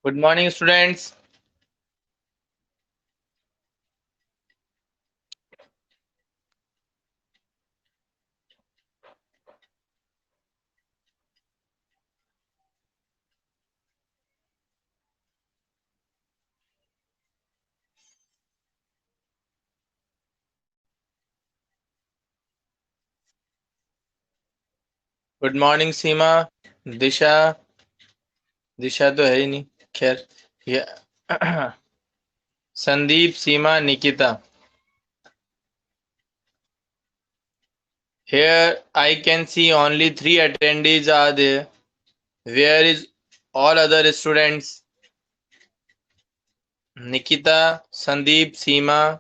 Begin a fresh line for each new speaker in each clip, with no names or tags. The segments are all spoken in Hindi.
Good morning, students. Good morning Seema, Disha. Disha तो है ही नहीं। खैर, ये संदीप, सीमा, Nikita. Here I can see only three attendees are there. Where is all other students? Nikita, Sandeep, Seema.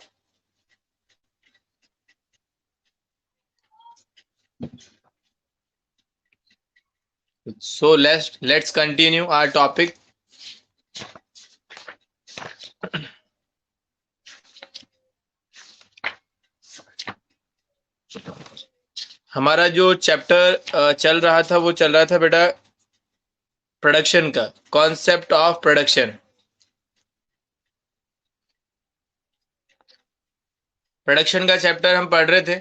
So let's continue our topic. हमारा जो चैप्टर चल रहा था वो चल रहा था बेटा प्रोडक्शन का, कॉन्सेप्ट ऑफ प्रोडक्शन। प्रोडक्शन का चैप्टर हम पढ़ रहे थे।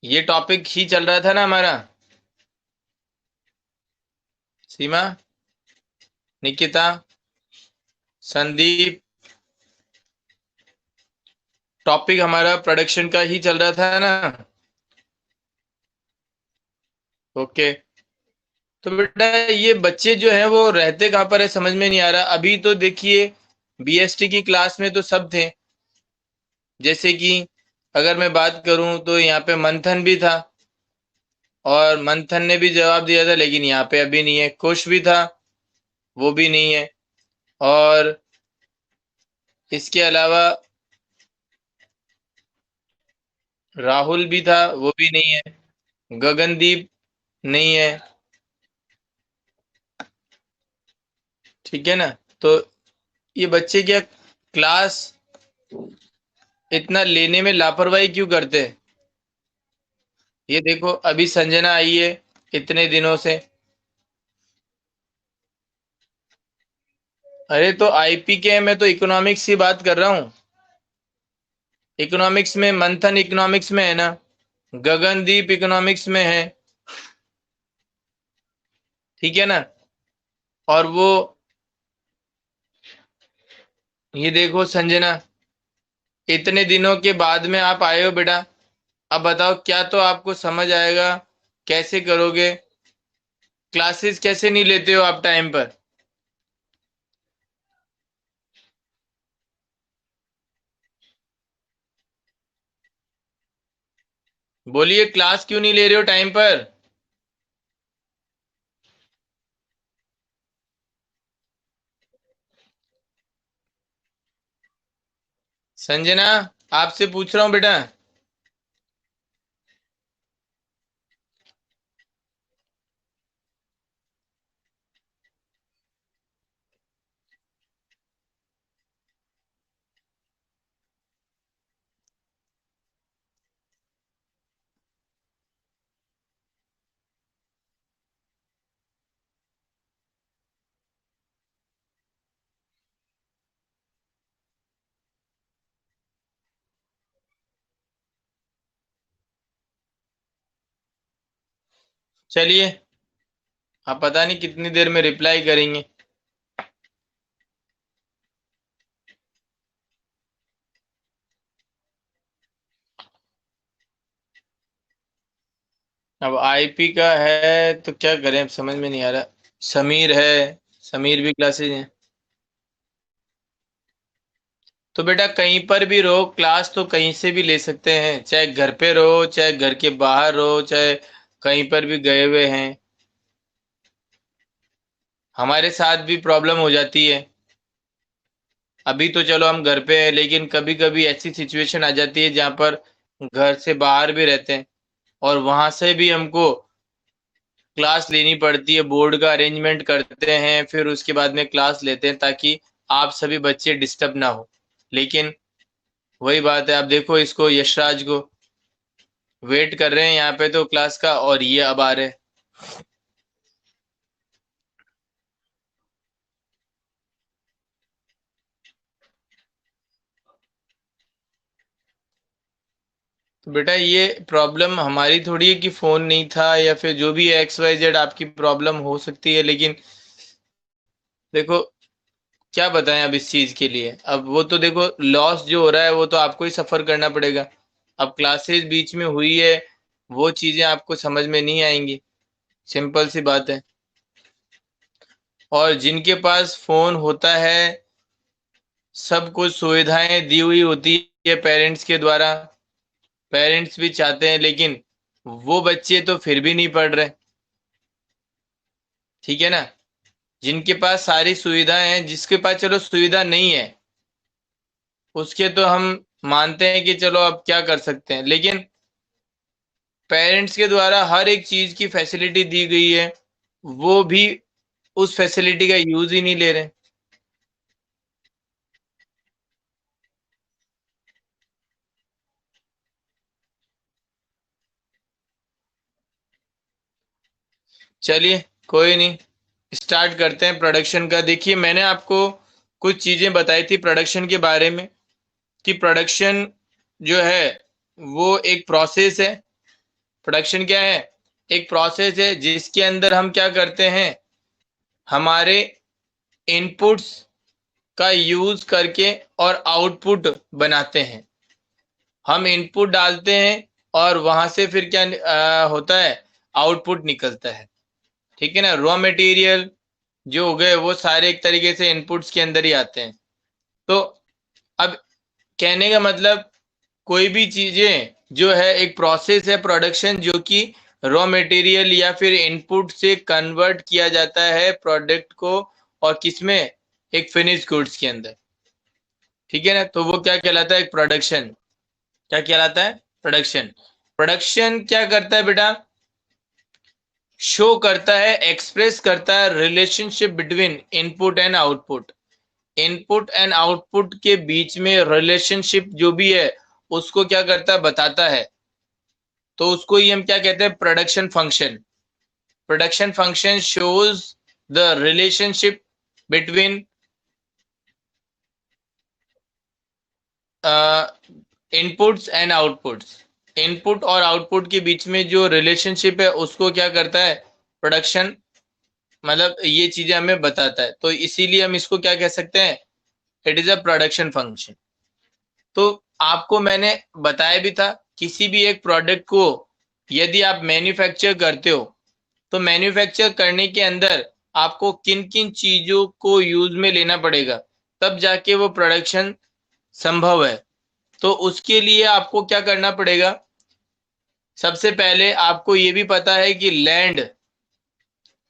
ये टॉपिक ही चल रहा था ना हमारा। सीमा, निकिता, संदीप, टॉपिक हमारा प्रोडक्शन का ही चल रहा था ना। ओके। तो बेटा ये बच्चे जो हैं वो रहते कहाँ पर है समझ में नहीं आ रहा। अभी तो देखिए बीएसटी की क्लास में तो सब थे। जैसे कि अगर मैं बात करूं तो यहाँ पे मंथन भी था और मंथन ने भी जवाब दिया था, लेकिन यहाँ पे अभी नहीं है। खुश भी था, वो भी नहीं है। और इसके अलावा राहुल भी था, वो भी नहीं है। गगनदीप नहीं है। ठीक है ना। तो ये बच्चे क्या क्लास इतना लेने में लापरवाही क्यों करते हैं। ये देखो अभी संजना आई है इतने दिनों से। अरे तो आईपी के, मैं तो इकोनॉमिक्स की बात कर रहा हूँ। इकोनॉमिक्स में मंथन इकोनॉमिक्स में है ना, गगनदीप इकोनॉमिक्स में है। ठीक है ना। और वो ये देखो संजना, इतने दिनों के बाद में आप आए हो बेटा। अब बताओ क्या तो आपको समझ आएगा, कैसे करोगे, क्लासेस कैसे नहीं लेते हो आप टाइम पर। बोलिए क्लास क्यों नहीं ले रहे हो टाइम पर। संजना, आपसे पूछ रहा हूँ बेटा। चलिए, आप पता नहीं कितनी देर में रिप्लाई करेंगे। अब आईपी का है तो क्या करें, अब समझ में नहीं आ रहा। समीर है, समीर भी क्लासेज हैं। तो बेटा कहीं पर भी रहो, क्लास तो कहीं से भी ले सकते हैं, चाहे घर पे रहो, चाहे घर के बाहर रहो, चाहे कहीं पर भी गए हुए हैं। हमारे साथ भी प्रॉब्लम हो जाती है। अभी तो चलो हम घर पे हैं, लेकिन कभी कभी ऐसी सिचुएशन आ जाती है जहाँ पर घर से बाहर भी रहते हैं और वहां से भी हमको क्लास लेनी पड़ती है। बोर्ड का अरेंजमेंट करते हैं, फिर उसके बाद में क्लास लेते हैं ताकि आप सभी बच्चे डिस्टर्ब ना हो। लेकिन वही बात है, आप देखो इसको, यशराज को वेट कर रहे हैं यहाँ पे तो क्लास का, और ये अब आ रहे हैं। तो बेटा ये प्रॉब्लम हमारी थोड़ी है कि फोन नहीं था या फिर जो भी एक्स वाई जेड आपकी प्रॉब्लम हो सकती है, लेकिन देखो क्या बताएं अब इस चीज के लिए। अब वो तो देखो लॉस जो हो रहा है वो तो आपको ही सफर करना पड़ेगा। अब क्लासेस बीच में हुई है, वो चीजें आपको समझ में नहीं आएंगी, सिंपल सी बात है। और जिनके पास फोन होता है, सब कुछ सुविधाएं दी हुई होती है पेरेंट्स के द्वारा, पेरेंट्स भी चाहते हैं, लेकिन वो बच्चे तो फिर भी नहीं पढ़ रहे। ठीक है ना। जिनके पास सारी सुविधाएं हैं, जिसके पास चलो सुविधा नहीं है उसके तो हम मानते हैं कि चलो अब क्या कर सकते हैं, लेकिन पेरेंट्स के द्वारा हर एक चीज की फैसिलिटी दी गई है, वो भी उस फैसिलिटी का यूज ही नहीं ले रहे। चलिए कोई नहीं, स्टार्ट करते हैं प्रोडक्शन का। देखिए मैंने आपको कुछ चीजें बताई थी प्रोडक्शन के बारे में, कि प्रोडक्शन जो है वो एक प्रोसेस है। प्रोडक्शन क्या है? एक प्रोसेस है जिसके अंदर हम क्या करते हैं, हमारे इनपुट्स का यूज करके और आउटपुट बनाते हैं। हम इनपुट डालते हैं और वहां से फिर क्या होता है, आउटपुट निकलता है। ठीक है ना। रॉ मटेरियल जो हो गए वो सारे एक तरीके से इनपुट्स के अंदर ही आते हैं। तो अब कहने का मतलब, कोई भी चीजें जो है एक प्रोसेस है प्रोडक्शन, जो कि रॉ मटेरियल या फिर इनपुट से कन्वर्ट किया जाता है प्रोडक्ट को, और किसमें, एक फिनिश गुड्स के अंदर। ठीक है ना। तो वो क्या कहलाता है, एक प्रोडक्शन। क्या कहलाता है, प्रोडक्शन। प्रोडक्शन क्या करता है बेटा, शो करता है, एक्सप्रेस करता है relationship between input and output. Input and output के बीच में रिलेशनशिप जो भी है उसको क्या करता है, बताता है। तो उसको ही हम क्या कहते हैं, production function. Production function shows the relationship between inputs and outputs. Input और आउटपुट के बीच में जो रिलेशनशिप है उसको क्या करता है, प्रोडक्शन, मतलब ये चीजें हमें बताता है। तो इसीलिए हम इसको क्या कह सकते हैं, it is a production function. तो आपको मैंने बताया भी था, किसी भी एक प्रोडक्ट को यदि आप मैन्युफैक्चर करते हो, तो मैन्युफैक्चर करने के अंदर आपको किन किन चीजों को यूज में लेना पड़ेगा, तब जाके वो प्रोडक्शन संभव है। तो उसके लिए आपको क्या करना पड़ेगा, सबसे पहले आपको ये भी पता है कि लैंड,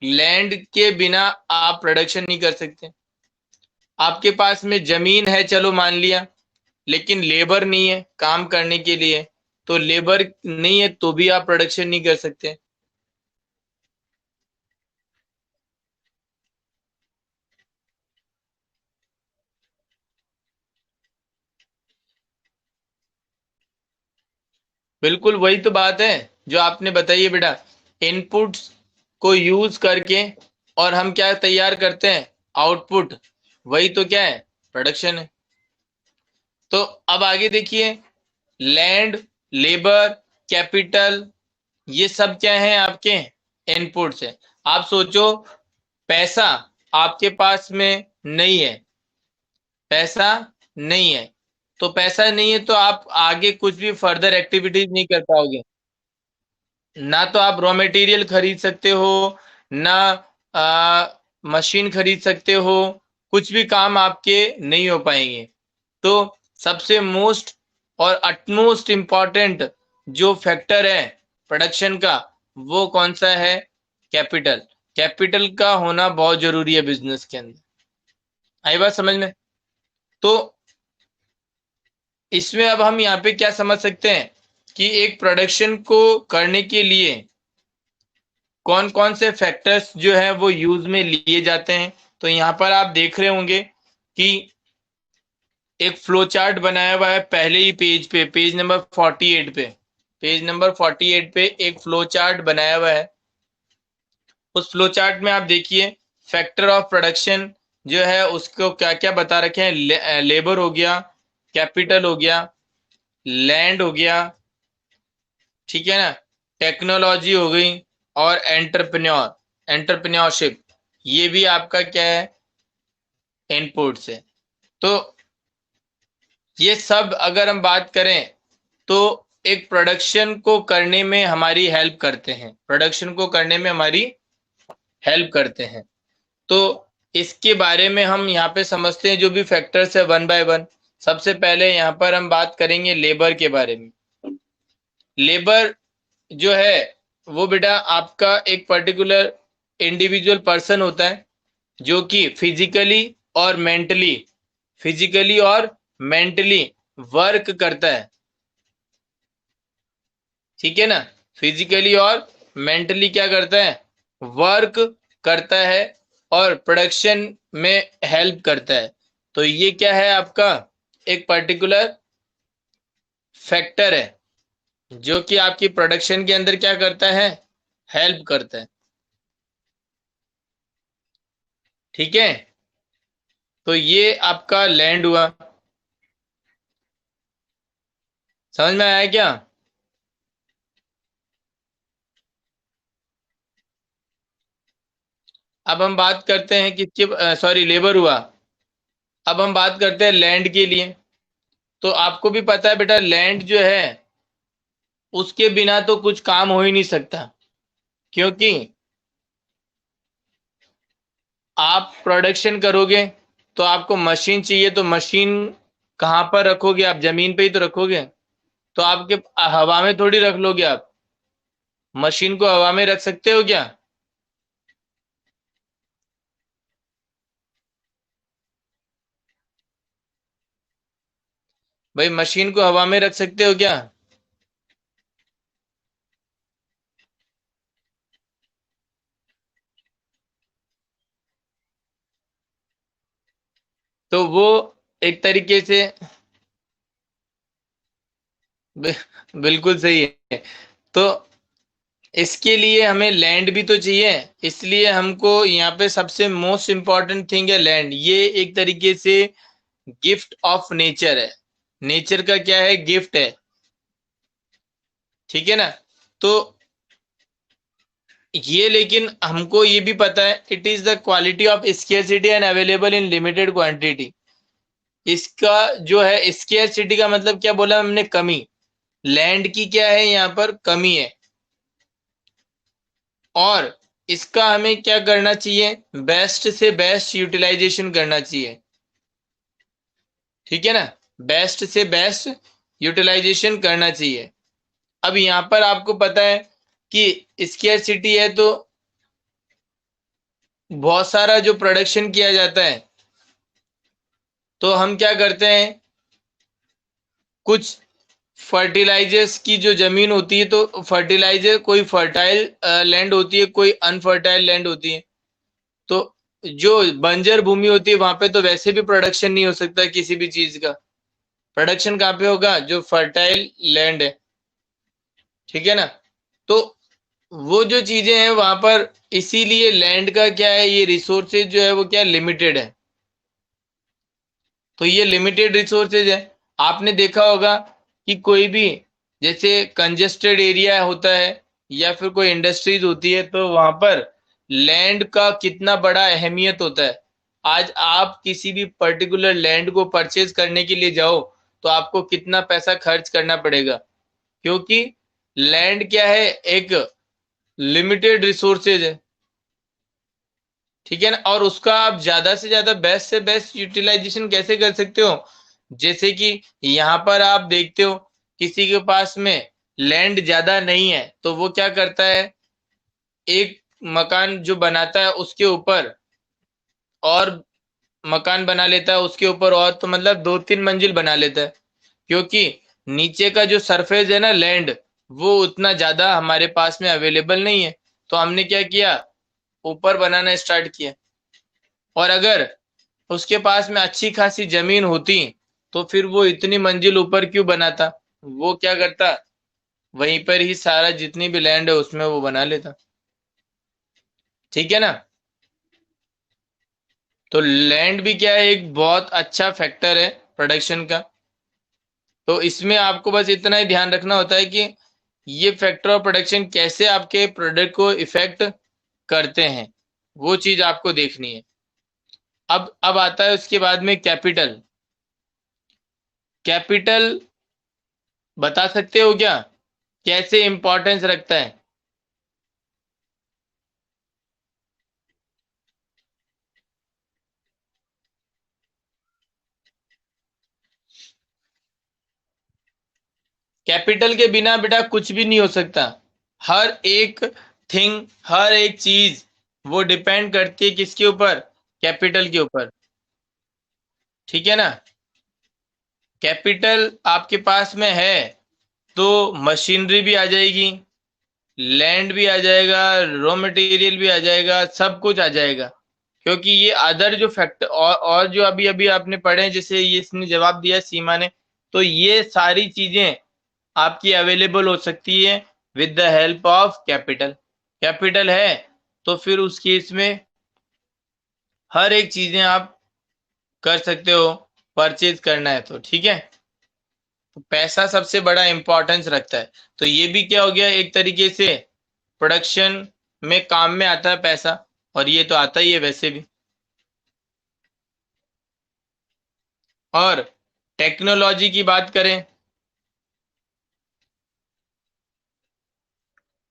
लैंड के बिना आप प्रोडक्शन नहीं कर सकते। आपके पास में जमीन है, चलो मान लिया, लेकिन लेबर नहीं है काम करने के लिए, तो लेबर नहीं है तो भी आप प्रोडक्शन नहीं कर सकते। बिल्कुल वही तो बात है जो आपने बताई है बेटा। इनपुट्स को यूज करके और हम क्या तैयार करते हैं, आउटपुट। वही तो क्या है, प्रोडक्शन है। तो अब आगे देखिए, लैंड, लेबर, कैपिटल, ये सब क्या है, आपके इनपुट्स है। आप सोचो, पैसा आपके पास में नहीं है, पैसा नहीं है, तो पैसा नहीं है तो आप आगे कुछ भी फर्दर एक्टिविटीज नहीं कर पाओगे। ना तो आप रॉ मटेरियल खरीद सकते हो, ना मशीन खरीद सकते हो, कुछ भी काम आपके नहीं हो पाएंगे। तो सबसे मोस्ट और अटमोस्ट इम्पॉर्टेंट जो फैक्टर है प्रोडक्शन का, वो कौन सा है, कैपिटल। कैपिटल का होना बहुत जरूरी है बिजनेस के अंदर। आई बात समझ में। तो इसमें अब हम यहाँ पे क्या समझ सकते हैं, कि एक प्रोडक्शन को करने के लिए कौन कौन से फैक्टर्स जो है वो यूज में लिए जाते हैं। तो यहाँ पर आप देख रहे होंगे कि एक फ्लो चार्ट बनाया हुआ है पहले ही पेज पे, पेज नंबर 48 पे। पेज नंबर 48 पे एक फ्लो चार्ट बनाया हुआ है। उस फ्लो चार्ट में आप देखिए, फैक्टर ऑफ प्रोडक्शन जो है उसको क्या क्या बता रखे हैं। लेबर हो गया, कैपिटल हो गया, लैंड हो गया, ठीक है ना, टेक्नोलॉजी हो गई, और एंटरप्रेन्योरशिप, ये भी आपका क्या है, इनपुट्स है। तो ये सब अगर हम बात करें तो एक प्रोडक्शन को करने में हमारी हेल्प करते हैं, प्रोडक्शन को करने में हमारी हेल्प करते हैं। तो इसके बारे में हम यहाँ पे समझते हैं जो भी फैक्टर्स है वन बाय वन। सबसे पहले यहाँ पर हम बात करेंगे लेबर के बारे में। लेबर जो है वो बेटा आपका एक पर्टिकुलर इंडिविजुअल पर्सन होता है जो कि फिजिकली और मेंटली वर्क करता है, ठीक है ना, फिजिकली और मेंटली क्या करता है, वर्क करता है और प्रोडक्शन में हेल्प करता है। तो ये क्या है आपका, एक पर्टिकुलर फैक्टर है जो कि आपकी प्रोडक्शन के अंदर क्या करता है, हेल्प करता है, ठीक है। तो ये आपका लैंड हुआ, समझ में आया क्या? अब हम बात करते हैं किसके, सॉरी लेबर हुआ। अब हम बात करते हैं लैंड के लिए। तो आपको भी पता है बेटा लैंड जो है उसके बिना तो कुछ काम हो ही नहीं सकता, क्योंकि आप प्रोडक्शन करोगे तो आपको मशीन चाहिए, तो मशीन कहाँ पर रखोगे आप, जमीन पे ही तो रखोगे। तो आपके हवा में थोड़ी रख लोगे आप, मशीन को हवा में रख सकते हो क्या? भाई मशीन को हवा में रख सकते हो क्या? तो वो एक तरीके से बि- बिल्कुल सही है। तो इसके लिए हमें लैंड भी तो चाहिए, इसलिए हमको यहाँ पे सबसे मोस्ट इम्पॉर्टेंट थिंग है लैंड। ये एक तरीके से गिफ्ट ऑफ नेचर है, नेचर का क्या है, गिफ्ट है, ठीक है ना। तो ये लेकिन हमको ये भी पता है it is the quality of scarcity and available in limited quantity. इसका जो है स्केर्सिटी का मतलब क्या बोला हमने, कमी। लैंड की क्या है यहाँ पर, कमी है। और इसका हमें क्या करना चाहिए, बेस्ट से बेस्ट यूटिलाइजेशन करना चाहिए, ठीक है ना, बेस्ट से बेस्ट यूटिलाइजेशन करना चाहिए। अब यहाँ पर आपको पता है कि स्केर्सिटी है तो बहुत सारा जो प्रोडक्शन किया जाता है, तो हम क्या करते हैं, कुछ फर्टिलाइजर्स की जो जमीन होती है, तो फर्टिलाइजर कोई फर्टाइल लैंड होती है, कोई अनफर्टाइल लैंड होती है। तो जो बंजर भूमि होती है वहां पे तो वैसे भी प्रोडक्शन नहीं हो सकता किसी भी चीज का। प्रोडक्शन कहाँ पे होगा, जो फर्टाइल लैंड है, ठीक है ना। तो वो जो चीजें हैं वहां पर, इसीलिए लैंड का क्या है, ये रिसोर्सेज जो है वो क्या लिमिटेड है। तो ये लिमिटेड रिसोर्सेज है। आपने देखा होगा कि कोई भी जैसे कंजेस्टेड एरिया होता है या फिर कोई इंडस्ट्रीज होती है, तो वहां पर लैंड का कितना बड़ा अहमियत होता है। आज आप किसी भी पर्टिकुलर लैंड को परचेज करने के लिए जाओ तो आपको कितना पैसा खर्च करना पड़ेगा, क्योंकि लैंड क्या है, एक लिमिटेड रिसोर्सेज है, ठीक है ना। और उसका आप ज्यादा से ज्यादा बेस्ट से बेस्ट यूटिलाइजेशन कैसे कर सकते हो, जैसे कि यहाँ पर आप देखते हो किसी के पास में लैंड ज्यादा नहीं है तो वो क्या करता है, एक मकान जो बनाता है उसके ऊपर और मकान बना लेता है, उसके ऊपर और तो मतलब 2-3 मंजिल बना लेता है, क्योंकि नीचे का जो सरफेस है ना लैंड, वो उतना ज्यादा हमारे पास में अवेलेबल नहीं है। तो हमने क्या किया, ऊपर बनाना स्टार्ट किया। और अगर उसके पास में अच्छी खासी जमीन होती तो फिर वो इतनी मंजिल ऊपर क्यों बनाता, वो क्या करता, वहीं पर ही सारा जितनी भी लैंड है उसमें वो बना लेता, ठीक है ना। तो लैंड भी क्या है, एक बहुत अच्छा फैक्टर है प्रोडक्शन का। तो इसमें आपको बस इतना ही ध्यान रखना होता है कि ये फैक्टर ऑफ प्रोडक्शन कैसे आपके प्रोडक्ट को इफेक्ट करते हैं, वो चीज आपको देखनी है। अब आता है उसके बाद में कैपिटल। कैपिटल बता सकते हो क्या कैसे इंपॉर्टेंस रखता है? कैपिटल के बिना बेटा कुछ भी नहीं हो सकता। हर एक थिंग, हर एक चीज वो डिपेंड करती है किसके ऊपर? कैपिटल के ऊपर। ठीक है ना? कैपिटल आपके पास में है तो मशीनरी भी आ जाएगी, लैंड भी आ जाएगा, रॉ मटेरियल भी आ जाएगा, सब कुछ आ जाएगा। क्योंकि ये अदर जो फैक्टर और जो अभी अभी आपने पढ़े हैं, जैसे ये इसने जवाब दिया सीमा ने, तो ये सारी चीजें आपकी अवेलेबल हो सकती है with the help of capital. Capital है तो फिर उस केस में हर एक चीजें आप कर सकते हो, परचेज करना है तो। ठीक है, तो पैसा सबसे बड़ा इंपॉर्टेंस रखता है। तो ये भी क्या हो गया, एक तरीके से प्रोडक्शन में काम में आता है पैसा, और ये तो आता ही है वैसे भी। और टेक्नोलॉजी की बात करें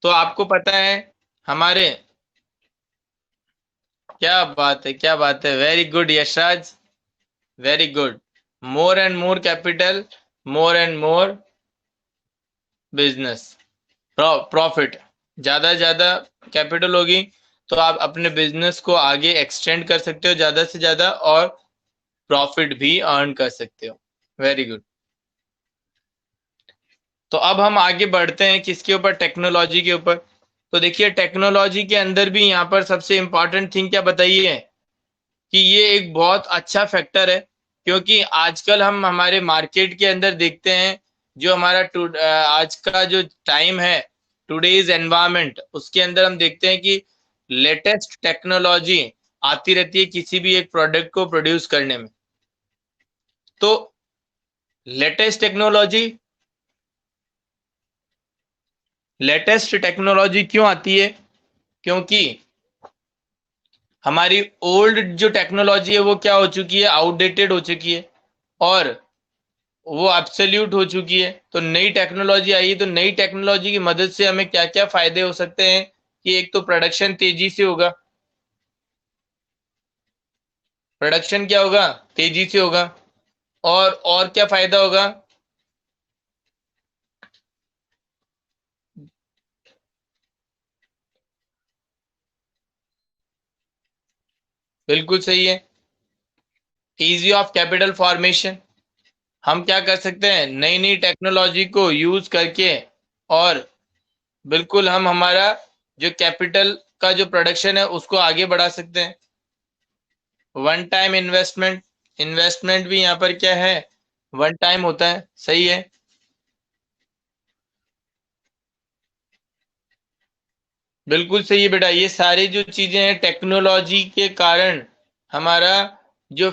तो आपको पता है हमारे, क्या बात है, क्या बात है, very good Yashraj, very good. More and more capital, more and more business profit. ज्यादा से ज्यादा कैपिटल होगी तो आप अपने बिजनेस को आगे एक्सटेंड कर सकते हो ज्यादा से ज्यादा, और प्रॉफिट भी अर्न कर सकते हो। Very good. तो अब हम आगे बढ़ते हैं किसके ऊपर? टेक्नोलॉजी के ऊपर। तो देखिए टेक्नोलॉजी के अंदर भी यहाँ पर सबसे इंपॉर्टेंट थिंग क्या बताइए, कि ये एक बहुत अच्छा फैक्टर है। क्योंकि आजकल हम हमारे मार्केट के अंदर देखते हैं, जो हमारा आज का जो टाइम है, टुडेज एनवायरनमेंट, उसके अंदर हम देखते हैं कि लेटेस्ट टेक्नोलॉजी आती रहती है किसी भी एक प्रोडक्ट को प्रोड्यूस करने में। तो लेटेस्ट टेक्नोलॉजी क्यों आती है? क्योंकि हमारी ओल्ड जो टेक्नोलॉजी है वो क्या हो चुकी है, आउटडेटेड हो चुकी है, और वो एब्सोल्यूट हो चुकी है। तो नई टेक्नोलॉजी आई है, तो नई टेक्नोलॉजी की मदद से हमें क्या क्या फायदे हो सकते हैं, कि एक तो प्रोडक्शन तेजी से होगा। प्रोडक्शन क्या होगा? तेजी से होगा। और क्या फायदा होगा? बिल्कुल सही है। Easy of capital formation. हम क्या कर सकते हैं, नई नई टेक्नोलॉजी को यूज करके, और बिल्कुल हम हमारा जो कैपिटल का जो प्रोडक्शन है उसको आगे बढ़ा सकते हैं। वन टाइम इन्वेस्टमेंट, इन्वेस्टमेंट भी यहाँ पर क्या है, वन टाइम होता है। सही है, बिल्कुल सही है बेटा। ये सारी जो चीजें हैं टेक्नोलॉजी के कारण हमारा जो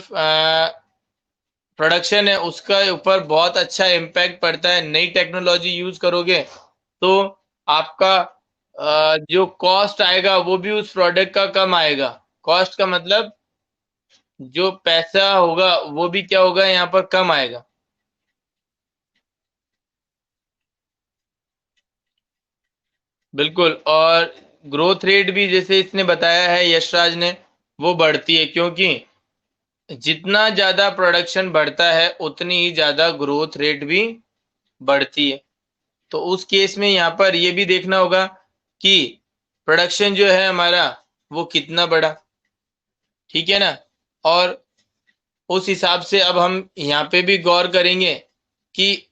प्रोडक्शन है उसका ऊपर बहुत अच्छा इम्पैक्ट पड़ता है। नई टेक्नोलॉजी यूज करोगे तो आपका जो कॉस्ट आएगा वो भी उस प्रोडक्ट का कम आएगा। कॉस्ट का मतलब जो पैसा होगा वो भी क्या होगा, यहाँ पर कम आएगा। बिल्कुल। और ग्रोथ रेट भी जैसे इसने बताया है यशराज ने, वो बढ़ती है, क्योंकि जितना ज्यादा प्रोडक्शन बढ़ता है उतनी ही ज्यादा ग्रोथ रेट भी बढ़ती है। तो उस केस में यहाँ पर ये भी देखना होगा कि प्रोडक्शन जो है हमारा वो कितना बढ़ा। ठीक है ना? और उस हिसाब से अब हम यहाँ पे भी गौर करेंगे कि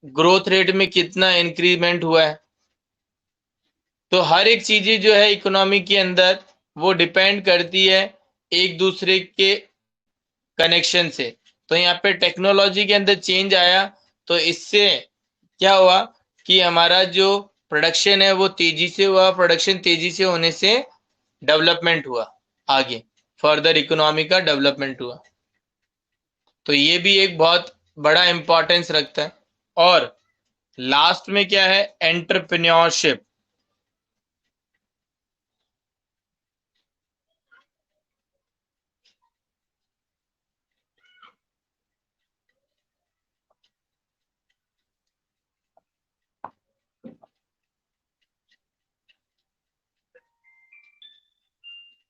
ग्रोथ रेट में कितना इंक्रीमेंट हुआ है। तो हर एक चीजें जो है इकोनॉमी के अंदर वो डिपेंड करती है एक दूसरे के कनेक्शन से। तो यहाँ पे टेक्नोलॉजी के अंदर चेंज आया तो इससे क्या हुआ, कि हमारा जो प्रोडक्शन है वो तेजी से हुआ। प्रोडक्शन तेजी से होने से डेवलपमेंट हुआ, आगे फर्दर इकोनॉमी का डेवलपमेंट हुआ। तो ये भी एक बहुत बड़ा इंपॉर्टेंस रखता है। और लास्ट में क्या है, एंटरप्रेन्योरशिप।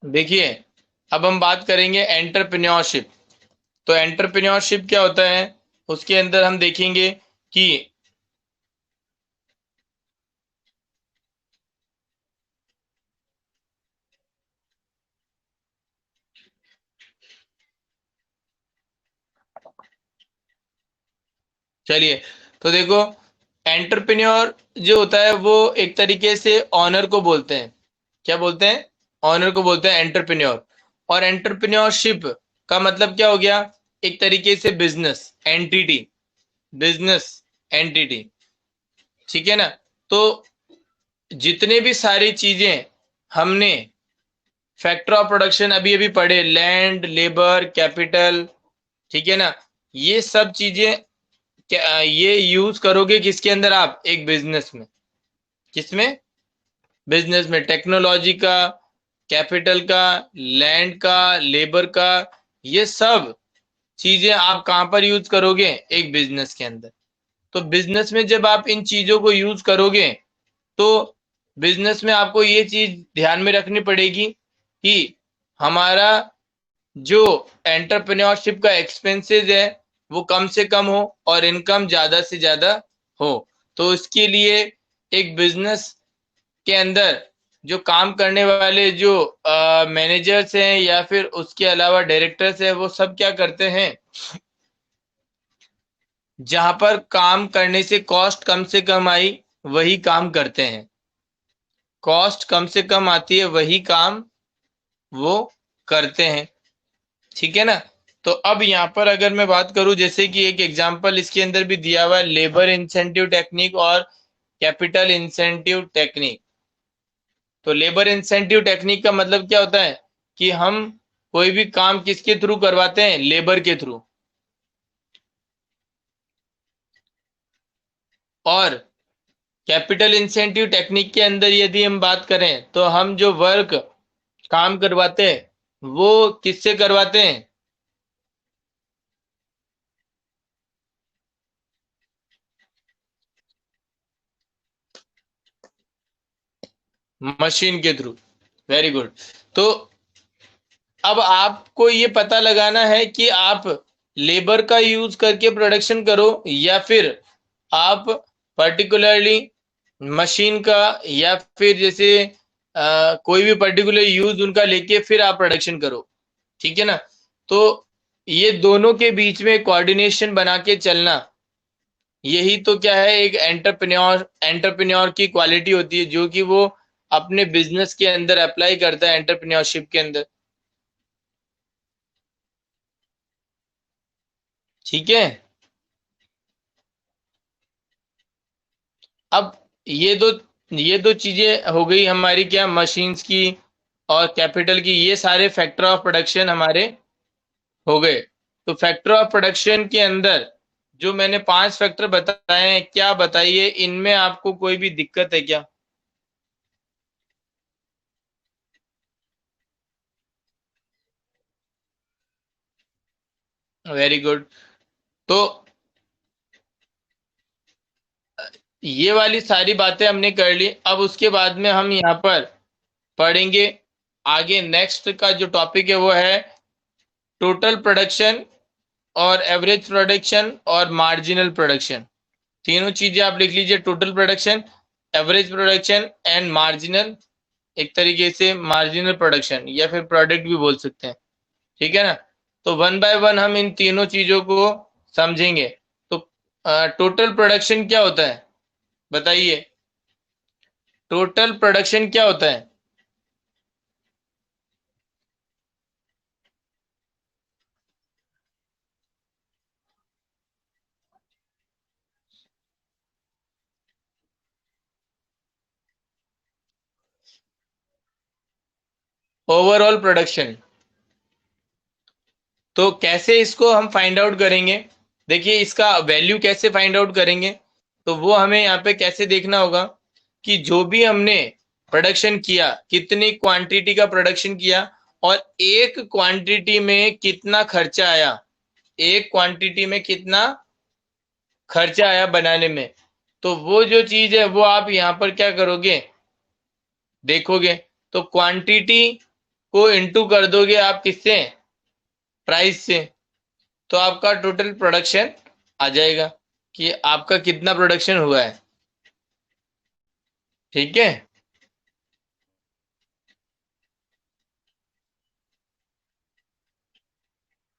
देखिए, अब हम बात करेंगे एंटरप्रेन्योरशिप। तो एंटरप्रेन्योरशिप क्या होता है, उसके अंदर हम देखेंगे कि चलिए, तो देखो, एंटरप्रेन्योर जो होता है वो एक तरीके से ऑनर को बोलते हैं। क्या बोलते हैं, ऑनर को बोलते हैं एंटरप्रेन्योर। और एंटरप्रेन्योरशिप का मतलब क्या हो गया, एक तरीके से बिजनेस एंटिटी, बिजनेस एंटिटी। ठीक है ना। तो जितने भी सारी चीजें हमने फैक्टर ऑफ प्रोडक्शन अभी अभी पढ़े, लैंड, लेबर, कैपिटल, ठीक है ना, ये सब चीजें ये यूज करोगे किसके अंदर, आप एक बिजनेस में। किसमें, बिजनेस में। टेक्नोलॉजी का, कैपिटल का, लैंड का, लेबर का, ये सब चीजें आप कहां पर यूज करोगे, एक बिजनेस के अंदर। तो बिजनेस में जब आप इन चीजों को यूज करोगे, तो बिजनेस में आपको ये चीज ध्यान में रखनी पड़ेगी कि हमारा जो एंटरप्रेन्योरशिप का एक्सपेंसेस है वो कम से कम हो और इनकम ज्यादा से ज्यादा हो। तो इसके लिए एक बिजनेस के अंदर जो काम करने वाले जो मैनेजर्स हैं या फिर उसके अलावा डायरेक्टर्स हैं, वो सब क्या करते हैं, जहां पर काम करने से कॉस्ट कम से कम आई वही काम करते हैं। कॉस्ट कम से कम आती है वही काम वो करते हैं। ठीक है ना। तो अब यहाँ पर अगर मैं बात करूं, जैसे कि एक एग्जांपल इसके अंदर भी दिया हुआ है, लेबर इंसेंटिव टेक्निक और कैपिटल इंसेंटिव टेक्निक। तो लेबर इंसेंटिव टेक्निक का मतलब क्या होता है कि हम कोई भी काम किसके थ्रू करवाते हैं, लेबर के थ्रू। और कैपिटल इंसेंटिव टेक्निक के अंदर यदि हम बात करें, तो हम जो वर्क काम करवाते हैं वो किससे करवाते हैं, मशीन के थ्रू। Very good. तो अब आपको ये पता लगाना है कि आप लेबर का यूज करके प्रोडक्शन करो या फिर आप पर्टिकुलरली मशीन का, या फिर जैसे कोई भी पर्टिकुलर यूज उनका लेके फिर आप प्रोडक्शन करो। ठीक है ना। तो ये दोनों के बीच में कोऑर्डिनेशन बना के चलना, यही तो क्या है, एक एंटरप्रेन्योर की क्वालिटी होती है, जो कि वो अपने बिजनेस के अंदर अप्लाई करता है, एंटरप्रेन्योरशिप के अंदर। ठीक है। अब ये दो चीजें हो गई हमारी, क्या, मशीन्स की और कैपिटल की। ये सारे फैक्टर ऑफ प्रोडक्शन हमारे हो गए। तो फैक्टर ऑफ प्रोडक्शन के अंदर जो मैंने 5 फैक्टर बताए हैं, क्या बताइए इनमें आपको कोई भी दिक्कत है क्या। Very good. तो ये वाली सारी बातें हमने कर ली। अब उसके बाद में हम यहाँ पर पढ़ेंगे आगे, नेक्स्ट का जो टॉपिक है वो है टोटल प्रोडक्शन और एवरेज प्रोडक्शन और मार्जिनल प्रोडक्शन। तीनों चीजें आप लिख लीजिए, total production, average production and marginal, एक तरीके से मार्जिनल प्रोडक्शन या फिर प्रोडक्ट भी बोल सकते हैं। ठीक है ना। तो वन बाय वन हम इन तीनों चीजों को समझेंगे। तो टोटल प्रोडक्शन क्या होता है, बताइए, टोटल प्रोडक्शन क्या होता है। Overall production. तो कैसे इसको हम फाइंड आउट करेंगे, देखिए इसका वैल्यू कैसे फाइंड आउट करेंगे। तो वो हमें यहाँ पे कैसे देखना होगा कि जो भी हमने प्रोडक्शन किया, कितनी क्वांटिटी का प्रोडक्शन किया और एक क्वांटिटी में कितना खर्चा आया, एक क्वांटिटी में कितना खर्चा आया बनाने में। तो वो जो चीज है वो आप यहाँ पर क्या करोगे, देखोगे। तो क्वांटिटी को इनटू कर दोगे आप किससे, प्राइस से। तो आपका टोटल प्रोडक्शन आ जाएगा कि आपका कितना प्रोडक्शन हुआ है। ठीक है,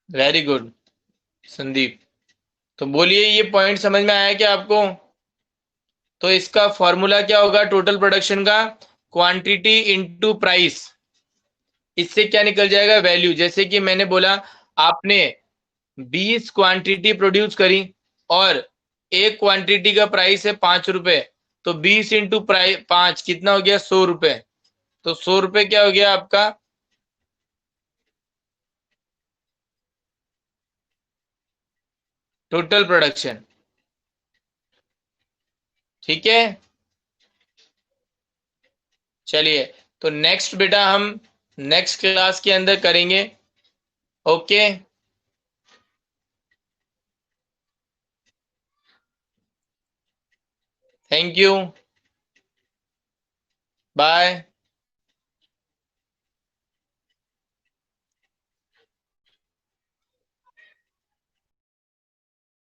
वेरी गुड संदीप। तो बोलिए, ये पॉइंट समझ में आया क्या आपको? तो इसका फॉर्मूला क्या होगा टोटल प्रोडक्शन का, क्वांटिटी इनटू प्राइस। इससे क्या निकल जाएगा, वैल्यू। जैसे कि मैंने बोला आपने 20 क्वांटिटी प्रोड्यूस करी और एक क्वांटिटी का प्राइस है 5 रुपए, तो 20 इंटू प्राइस 5 कितना हो गया, 100 रुपए। तो 100 रुपए क्या हो गया आपका टोटल प्रोडक्शन। ठीक है, चलिए। तो नेक्स्ट बेटा हम नेक्स्ट क्लास के अंदर करेंगे। Okay, thank you, bye.